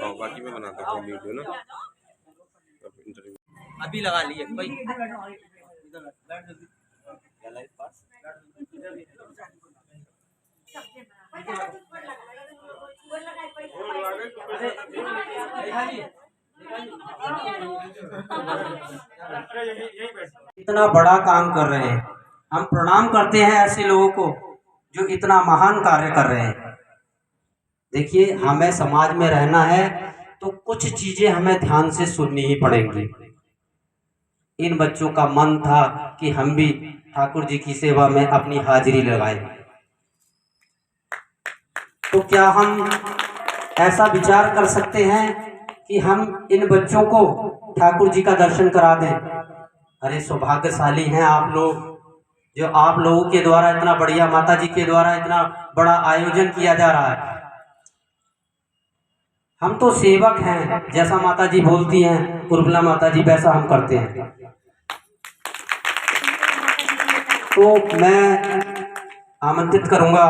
और बाकी मैं बनाता हूँ वीडियो ना इंटरव्यू। अभी लगा लिए भाई। इतना बड़ा काम कर रहे हैं, हम प्रणाम करते हैं ऐसे लोगों को जो इतना महान कार्य कर रहे हैं। देखिए, हमें समाज में रहना है तो कुछ चीजें हमें ध्यान से सुननी ही पड़ेंगी। इन बच्चों का मन था कि हम भी ठाकुर जी की सेवा में अपनी हाजिरी लगाएं। तो क्या हम ऐसा विचार कर सकते हैं कि हम इन बच्चों को ठाकुर जी का दर्शन करा दें? अरे सौभाग्यशाली हैं आप लोग, जो आप लोगों के द्वारा इतना बढ़िया, माता जी के द्वारा इतना बड़ा आयोजन किया जा रहा है। हम तो सेवक हैं, जैसा माता जी बोलती हैं उर्मिला माता जी, वैसा हम करते हैं। तो मैं आमंत्रित करूंगा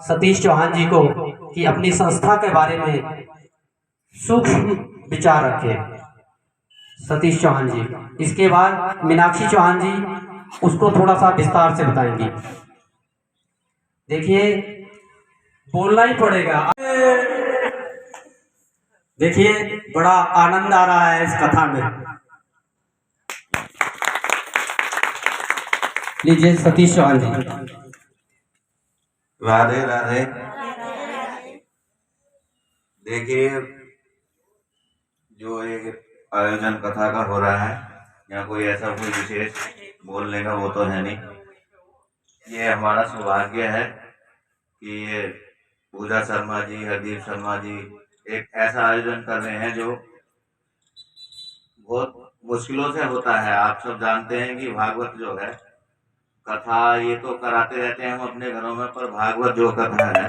सतीश चौहान जी को कि अपनी संस्था के बारे में सूक्ष्म विचार रखें। सतीश चौहान जी, इसके बाद मीनाक्षी चौहान जी उसको थोड़ा सा विस्तार से बताएंगी। देखिए, बोलना ही पड़ेगा। देखिए, बड़ा आनंद आ रहा है इस कथा में। लीजिए सतीश चौहान जी। राधे राधे। देखिए, जो एक आयोजन कथा का हो रहा है, यहाँ कोई ऐसा कोई विशेष बोलने का वो तो है नहीं। ये हमारा सौभाग्य है कि ये पूजा शर्मा जी, हरदीप शर्मा जी एक ऐसा आयोजन कर रहे हैं जो बहुत मुश्किलों से होता है। आप सब जानते हैं कि भागवत जो है कथा, ये तो कराते रहते हैं हम अपने घरों में, पर भागवत जो कथा है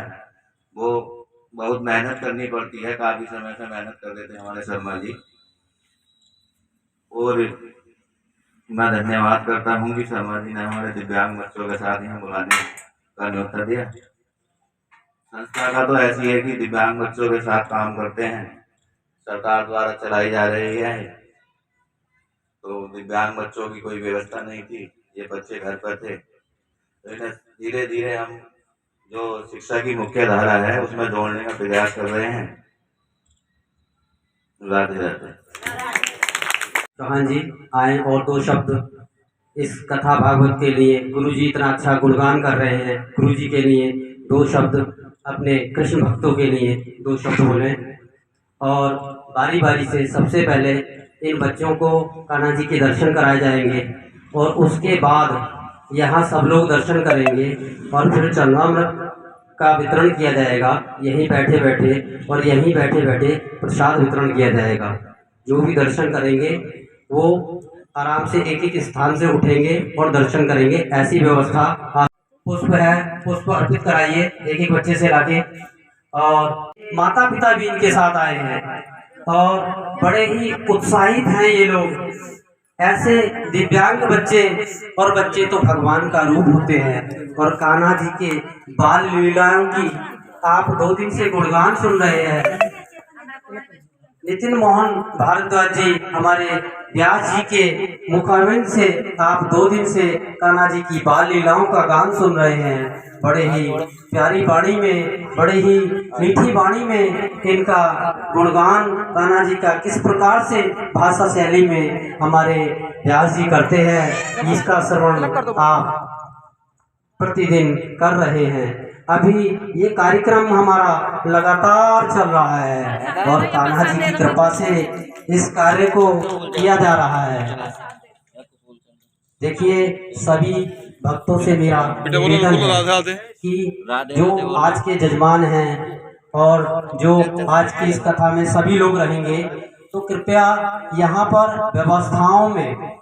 वो बहुत मेहनत करनी पड़ती है। काफी समय से मेहनत कर देते हैं हमारे शर्मा जी। और मैं धन्यवाद करता हूँ कि शर्मा जी ने हमारे दिव्यांग बच्चों के साथ यहाँ बुलाने का न्योता दिया। संस्था का तो ऐसी है कि दिव्यांग बच्चों के साथ काम करते हैं, सरकार द्वारा चलाई जा रही है। तो दिव्यांग बच्चों की कोई व्यवस्था नहीं थी, ये बच्चे घर पर थे, तो इन्हें धीरे धीरे हम जो शिक्षा की मुख्य धारा है उसमें जोड़ने का प्रयास कर रहे हैं। राधे राधे। चौहान जी आए और दो शब्द इस कथा भागवत के लिए, गुरुजी इतना अच्छा गुणगान कर रहे हैं, गुरुजी के लिए दो शब्द, अपने कृष्ण भक्तों के लिए दो शब्द बोले। और बारी बारी से सबसे पहले इन बच्चों को कान्हा जी के दर्शन कराए जाएंगे और उसके बाद यहाँ सब लोग दर्शन करेंगे और फिर चरणामृत का वितरण किया जाएगा यहीं बैठे बैठे, और यहीं बैठे बैठे प्रसाद वितरण किया जाएगा। जो भी दर्शन करेंगे वो आराम से एक एक स्थान से उठेंगे और दर्शन करेंगे, ऐसी व्यवस्था। पुष्प है, पुष्प अर्पित कराइए एक एक बच्चे से लाके। और माता पिता भी इनके साथ आए हैं और बड़े ही उत्साहित हैं ये लोग। ऐसे दिव्यांग बच्चे, और बच्चे तो भगवान का रूप होते हैं, और कान्हा जी के बाल लीलाओं की आप 2 दिन से गुणगान सुन रहे हैं। नितिन मोहन भारद्वाज जी, हमारे व्यास जी के मुखारविंद से आप 2 दिन से कान्हा जी की बाल लीलाओं का गान सुन रहे हैं। बड़े ही प्यारी वाणी में, बड़े ही मीठी वाणी में इनका गुणगान कान्हा जी का किस प्रकार से भाषा शैली में हमारे व्यास जी करते हैं, इसका श्रवण आप प्रतिदिन कर रहे हैं। अभी ये कार्यक्रम हमारा लगातार चल रहा है और कान्हा जी की कृपा से इस कार्य को किया जा रहा है। देखिए, सभी भक्तों से मेरा निवेदन है कि जो आज के जजमान हैं और जो आज की इस कथा में सभी लोग रहेंगे, तो कृपया यहाँ पर व्यवस्थाओं में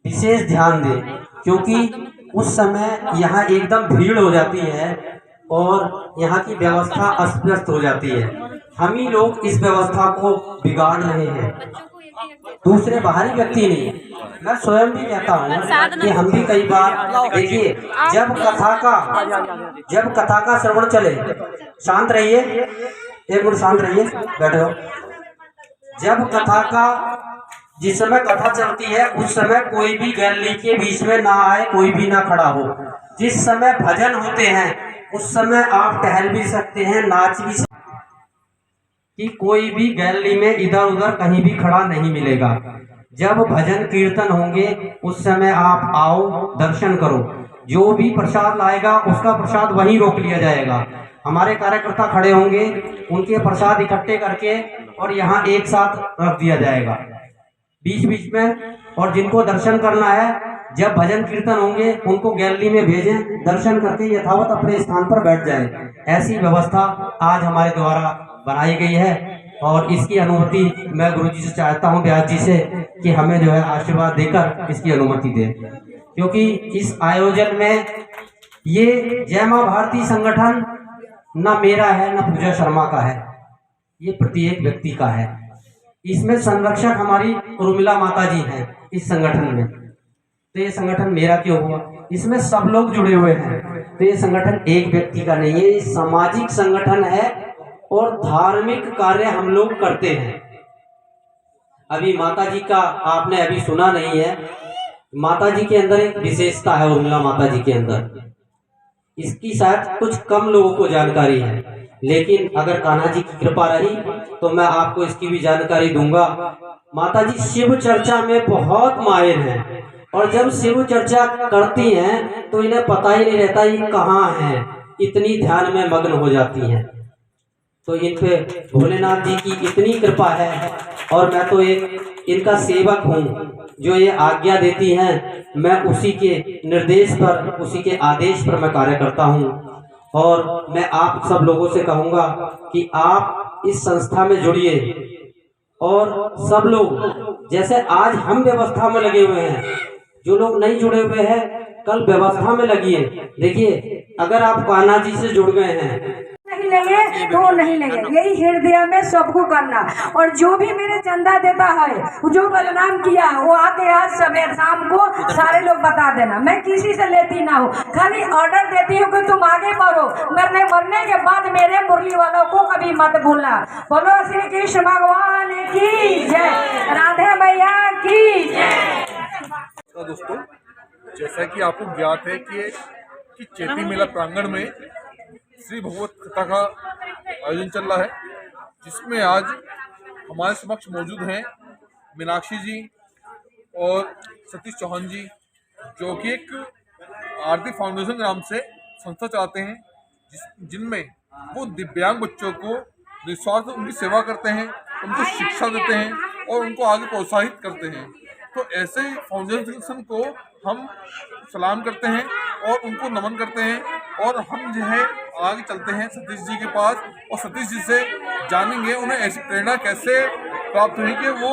विशेष ध्यान दें, क्योंकि उस समय यहाँ एकदम भीड़ हो जाती है और यहाँ की व्यवस्था अस्त व्यस्त हो जाती है। हम ही लोग इस व्यवस्था को बिगाड़ रहे हैं, दूसरे बाहरी व्यक्ति नहीं। मैं स्वयं भी कहता हूँ कि हम भी कई बार देखिए, जब कथा का श्रवण चले, शांत रहिए, एक मिनट शांत रहिए, बैठो। जब कथा का, जिस समय कथा चलती है उस समय कोई भी गैलरी के बीच में ना आए, कोई भी ना खड़ा हो। जिस समय भजन होते हैं उस समय आप टहल भी सकते हैं, नाच भी सकते हैं, कि कोई भी गैलरी में इधर उधर कहीं भी खड़ा नहीं मिलेगा। जब भजन कीर्तन होंगे उस समय आप आओ, दर्शन करो। जो भी प्रसाद लाएगा उसका प्रसाद वहीं रोक लिया जाएगा। हमारे कार्यकर्ता खड़े होंगे, उनके प्रसाद इकट्ठे करके और यहाँ एक साथ रख दिया जाएगा बीच बीच में। और जिनको दर्शन करना है, जब भजन कीर्तन होंगे उनको गैलरी में भेजें, दर्शन करके यथावत अपने स्थान पर बैठ जाएं। ऐसी व्यवस्था आज हमारे द्वारा बनाई गई है और इसकी अनुमति मैं गुरुजी से चाहता हूं, व्यास जी से, कि हमें जो है आशीर्वाद देकर इसकी अनुमति दें। क्योंकि इस आयोजन में ये जय मां भारती संगठन न मेरा है न पूजा शर्मा का है, ये प्रत्येक व्यक्ति का है। इसमें संरक्षक हमारी उर्मिला माता जी हैं इस संगठन में, तो ये संगठन मेरा क्यों हुआ? इसमें सब लोग जुड़े हुए हैं, तो ये संगठन एक व्यक्ति का नहीं है, ये सामाजिक संगठन है और धार्मिक कार्य हम लोग करते हैं। अभी माता जी का आपने अभी सुना नहीं है, माता जी के अंदर एक विशेषता है, उर्मिला माता जी के अंदर, इसकी शायद कुछ कम लोगों को जानकारी है, लेकिन अगर कान्हा जी की कृपा रही तो मैं आपको इसकी भी जानकारी दूंगा। माता जी शिव चर्चा में बहुत माहिर हैं और जब शिव चर्चा करती हैं तो इन्हें पता ही नहीं रहता ये कहाँ हैं, इतनी ध्यान में मग्न हो जाती हैं। तो इन पे भोलेनाथ जी की इतनी कृपा है और मैं तो एक इनका सेवक हूँ, जो ये आज्ञा देती हैं मैं उसी के निर्देश पर, उसी के आदेश पर मैं कार्य करता हूँ। और मैं आप सब लोगों से कहूँगा कि आप इस संस्था में जुड़िए और सब लोग, जैसे आज हम व्यवस्था में लगे हुए हैं, जो लोग नहीं जुड़े हुए हैं कल व्यवस्था में लगिए। देखिए, अगर आप कान्हा जी से जुड़ गए हैं, नहीं लगे तो नहीं लगे, यही हृदय में सबको करना। और जो भी मेरे चंदा देता है, जो बदनाम किया, वो आके आज सवेर शाम को सारे लोग बता देना। मैं किसी से लेती ना हूँ, खाली ऑर्डर देती हूँ कि तुम आगे बढ़ो, मरने के बाद मेरे मुरली वालों को कभी मत भूलना। बोलो श्री कृष्ण भगवान की जय, राधे मैया की जय। दोस्तों, जैसा कि आपको ज्ञात है कि चैती मेला प्रांगण में श्री भगवत कथा का आयोजन चल रहा है, जिसमें आज हमारे समक्ष मौजूद हैं मीनाक्षी जी और सतीश चौहान जी, जो कि एक आरती फाउंडेशन नाम से संस्था चलाते हैं, जिनमें वो दिव्यांग बच्चों को निस्वार्थ उनकी सेवा करते हैं, उनको शिक्षा देते हैं और उनको आगे प्रोत्साहित करते हैं। तो ऐसे फाउंडेशन को हम सलाम करते हैं और उनको नमन करते हैं। और हम जो है आगे चलते हैं सतीश जी के पास और सतीश जी से जानेंगे उन्हें ऐसी प्रेरणा कैसे प्राप्त हुई कि वो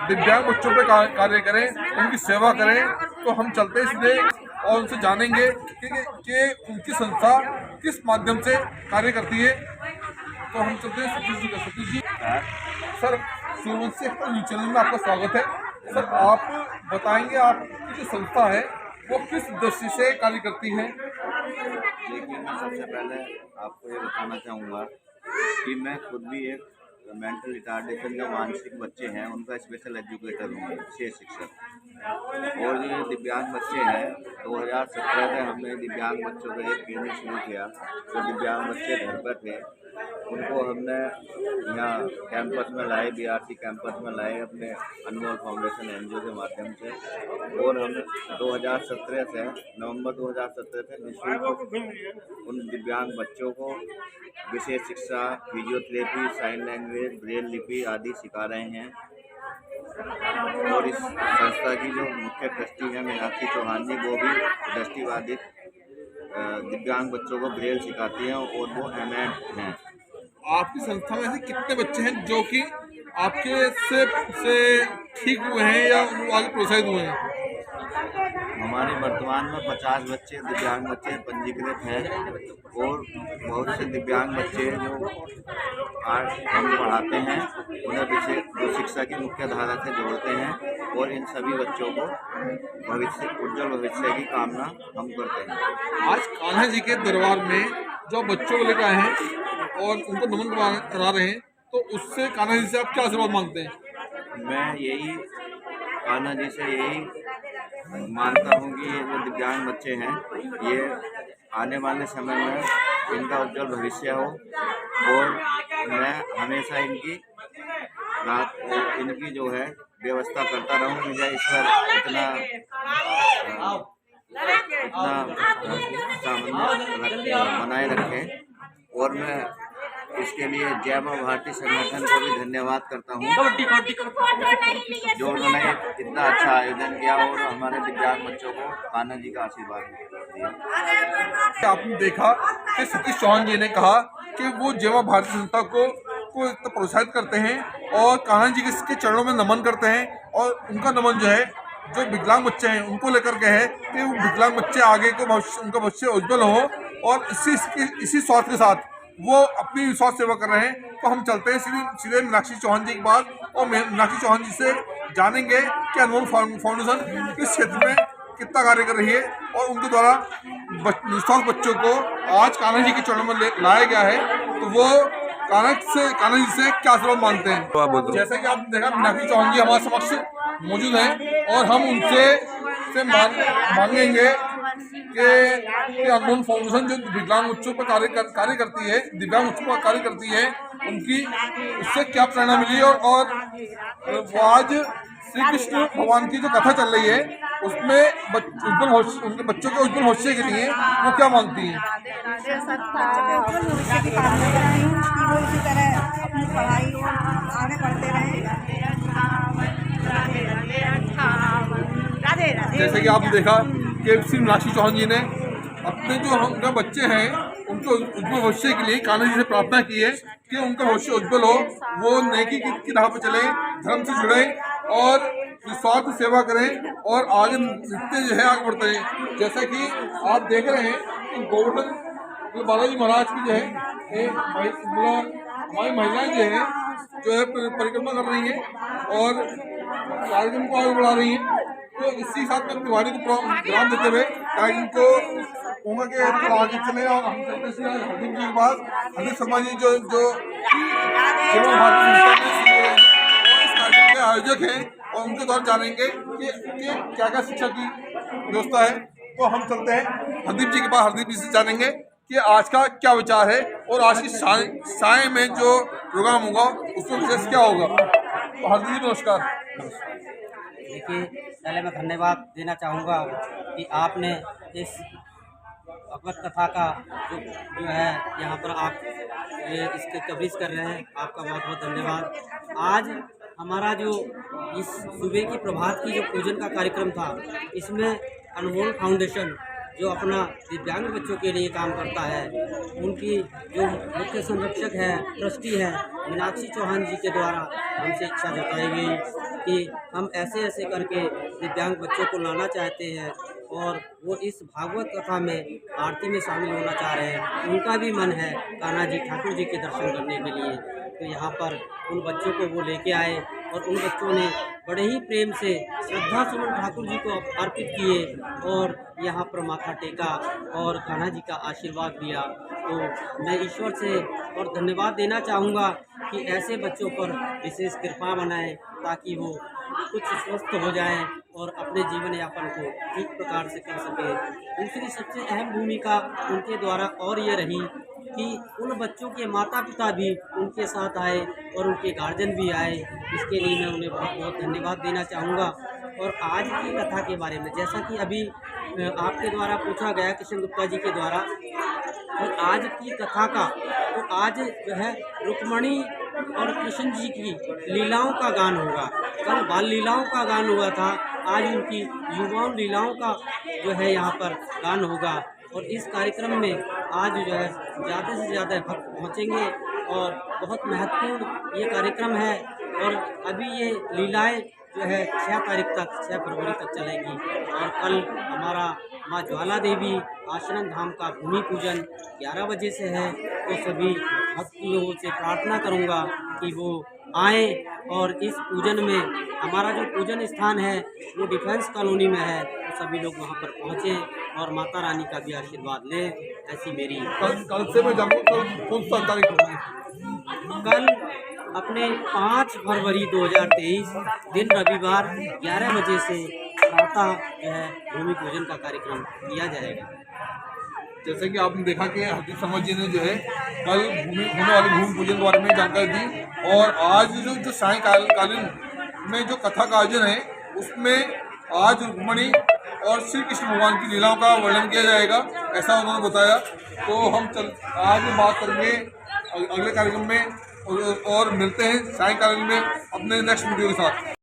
दिव्यांग बच्चों पे कार्य करें, उनकी सेवा करें। तो हम चलते हैं सीधे और उनसे जानेंगे कि उनकी संस्था किस माध्यम से कार्य करती है। तो हम चलते हैं सतीश जी का। Satish ji, sir, Suryavanshi news channel में आपका स्वागत है। सर, आप बताएंगे आपकी जो संस्था है वो किस दृष्टि से कार्य करती है? देखिए, मैं सबसे पहले आपको ये बताना चाहूँगा कि मैं खुद भी एक मेंटल रिटार्डेशन जो मानसिक बच्चे हैं उनका स्पेशल एजुकेटर हूँ, विशेष शिक्षक। और ये दिव्यांग बच्चे हैं, 2017 में हमने दिव्यांग बच्चों का एक क्लिनिक शुरू किया। जो दिव्यांग बच्चे घर पर थे उनको हमने यहाँ कैंपस में लाए, बीआरसी कैंपस में लाए अपने अनमोल फाउंडेशन एनजीओ के माध्यम से। और हम 2017 से, नवंबर 2017 से निःशुल्क उन दिव्यांग बच्चों को विशेष शिक्षा, फिजियोथेरेपी, साइन लैंग्वेज, ब्रेल लिपि आदि सिखा रहे हैं। और इस संस्था की जो मुख्य ट्रस्टी है मीनाक्षी चौहान जी, वो भी दृष्टिबाधित दिव्यांग बच्चों को ब्रेल सिखाती हैं और वो एमएड हैं। आपकी संस्था में ऐसे कितने बच्चे हैं जो कि आपके से ठीक हुए हैं या आगे प्रोत्साहित हुए हैं? हमारे वर्तमान में 50 बच्चे दिव्यांग बच्चे पंजीकृत हैं और बहुत से दिव्यांग बच्चे जो आज हम पढ़ाते हैं उन्हें विशेष शिक्षा की मुख्य धारा से जोड़ते हैं और इन सभी बच्चों को उज्जवल भविष्य की कामना हम करते हैं। आज कान्हा जी के दरबार में जो बच्चों को लेकर आए हैं और उनको नमन करा रहे हैं, तो उससे कान्हा जी से आप क्या आशीर्वाद मांगते हैं? मैं यही कान्हा जी से यही मानता हूँ कि ये जो दिव्यांग बच्चे हैं ये आने वाले समय में इनका उज्जवल भविष्य हो और मैं हमेशा इनकी जो है व्यवस्था करता रहूँ। मुझे ईश्वर इतना सामंजस्य बनाए रखे और मैं इसके लिए जय मां भारती संगठन को भी धन्यवाद करता हूँ जो उन्होंने इतना अच्छा आयोजन किया और हमारे दिव्यांग बच्चों को कान्हा जी का आशीर्वाद दिया। आपने देखा कि सतीश चौहान जी ने कहा कि वो जय मां भारती संस्था को इतना प्रोत्साहित करते हैं और कान्हा जी के चरणों में नमन करते हैं और उनका नमन जो है जो विकलांग बच्चे हैं उनको लेकर के है कि वो विकलांग बच्चे आगे को उनका भविष्य उज्जवल हो और इसी स्वार्थ के साथ वो अपनी विश्वास सेवा कर रहे हैं। तो हम चलते हैं सीधे मीनाक्षी चौहान जी के पास और मीनाक्षी चौहान जी से जानेंगे कि अनमोल फाउंडेशन इस क्षेत्र में कितना कार्य कर रही है और उनके द्वारा निस्वार्थ बच्चों को आज कान्हा जी के चरणों में लाया गया है, तो वो कान्हा जी से क्या आशीर्वाद मानते हैं। जैसा कि आपने देखा मीनाक्षी चौहान जी हमारे समक्ष मौजूद हैं और हम उनसे मांगेंगे कि अनमोल फाउंडेशन जो विकलांग बच्चों पर कार्य करती है, दिव्यांग बच्चों पर कार्य करती है, उनकी उससे क्या प्रेरणा मिली और वो आज श्री कृष्ण भगवान की जो कथा चल रही है उसमें उनके बच्चों के उज्जवल भविष्य के लिए वो क्या मांगती हैं? उज्जवल भविष्य की कामना कर रही हूँ कि वो इसी तरह अपनी पढ़ाई आगे बढ़ते रहें। जैसे कि आपने देखा कि श्री मीनाक्षी चौहान जी ने अपने जो उनके बच्चे हैं उनके उज्जवल भविष्य के लिए कान्हा जी से प्रार्थना की है कि उनका भविष्य उज्जवल हो, वो नेकी की राह पर चले, धर्म से जुड़े और निस्वार्थ सेवा करें और आगे नित्य जो है आगे बढ़ते हैं। जैसा कि आप देख रहे हैं कि गोवर्धन बालाजी महाराज की जो है हमारी महिलाएं जो है परिक्रमा कर रही हैं और कार्यक्रम को आगे बढ़ा रही हैं। तो इसी साथ में तिवारी को ग्राम देते हुए कार्यक्रम को कहूँगा कि थोड़ा आगे चले और हम चलते हरदीप जी के पास। हरदीप शर्मा जी जो इस कार्यक्रम के आयोजक हैं और उनके द्वारा जानेंगे कि क्या क्या शिक्षा की व्यवस्था है। तो हम चलते हैं हरदीप जी के पास। हरदीप जी से जानेंगे कि आज का क्या विचार है और आज की साय में जो प्रोग्राम होगा उसमें विशेष क्या होगा। तो हरदीप जी नमस्कार। देखिए, पहले मैं धन्यवाद देना चाहूँगा कि आपने इस भगवत कथा का जो है यहाँ पर आप इसके कवरेज कर रहे हैं, आपका बहुत बहुत धन्यवाद। आज हमारा जो इस सुबह की प्रभात की जो पूजन का कार्यक्रम था, इसमें अनमोल फाउंडेशन जो अपना दिव्यांग बच्चों के लिए काम करता है, उनकी जो मुख्य संरक्षक है, ट्रस्टी है मीनाक्षी चौहान जी के द्वारा हमसे इच्छा जताई गई कि हम ऐसे ऐसे करके दिव्यांग बच्चों को लाना चाहते हैं और वो इस भागवत कथा में आरती में शामिल होना चाह रहे हैं। उनका भी मन है कान्हा जी ठाकुर जी के दर्शन करने के लिए। तो यहाँ पर उन बच्चों को वो लेके आए और उन बच्चों ने बड़े ही प्रेम से श्रद्धा सुमन ठाकुर जी को अर्पित किए और यहाँ पर माथा टेका और कान्हा जी का आशीर्वाद लिया। तो मैं ईश्वर से और धन्यवाद देना चाहूँगा कि ऐसे बच्चों पर विशेष कृपा बनाएं ताकि वो कुछ स्वस्थ हो जाएं और अपने जीवन यापन को ठीक प्रकार से कर सकें। दूसरी सबसे अहम भूमिका उनके द्वारा और ये रही कि उन बच्चों के माता पिता भी उनके साथ आए और उनके गार्जियन भी आए। इसके लिए मैं उन्हें बहुत बहुत धन्यवाद देना चाहूँगा। और आज की कथा के बारे में जैसा कि अभी आपके द्वारा पूछा गया किशन गुप्ता जी के द्वारा, और आज की कथा का तो आज जो है रुक्मणी और कृष्ण जी की लीलाओं का गान होगा। कल बाल लीलाओं का गान हुआ था, आज उनकी युवाओं लीलाओं का जो है यहाँ पर गान होगा। और इस कार्यक्रम में आज जो है ज़्यादा से ज़्यादा भक्त पहुँचेंगे और बहुत महत्वपूर्ण ये कार्यक्रम है। और अभी ये लीलाएं जो है 6 तारीख तक 6 फरवरी तक चलेगी। और कल हमारा माँ ज्वाला देवी आश्रम धाम का भूमि पूजन 11 बजे से है। तो सभी भक्तों से प्रार्थना करूँगा कि वो आए और इस पूजन में, हमारा जो पूजन स्थान है वो डिफेंस कॉलोनी में है, तो सभी लोग वहाँ पर पहुँचें और माता रानी का भी आशीर्वाद लें। ऐसी मेरी कल से मैं जानूँ, कल कौन सा तारीख होगी? कल अपने 5 फरवरी 2023 दिन रविवार 11 बजे से प्रातः जो है भूमि पूजन का कार्यक्रम किया जाएगा। जैसे कि आपने देखा कि हरदीप शर्मा जी ने जो है कल होने वाले भूमि पूजन के बारे में जानकारी दी, और आज जो सायंकालीन में जो कथा का आयोजन है उसमें आज रुक्मणी और श्री कृष्ण भगवान की लीलाओं का वर्णन किया जाएगा, ऐसा उन्होंने बताया। तो हम आज बात करेंगे अगले कार्यक्रम में और मिलते हैं सायंकालीन में अपने नेक्स्ट वीडियो के साथ।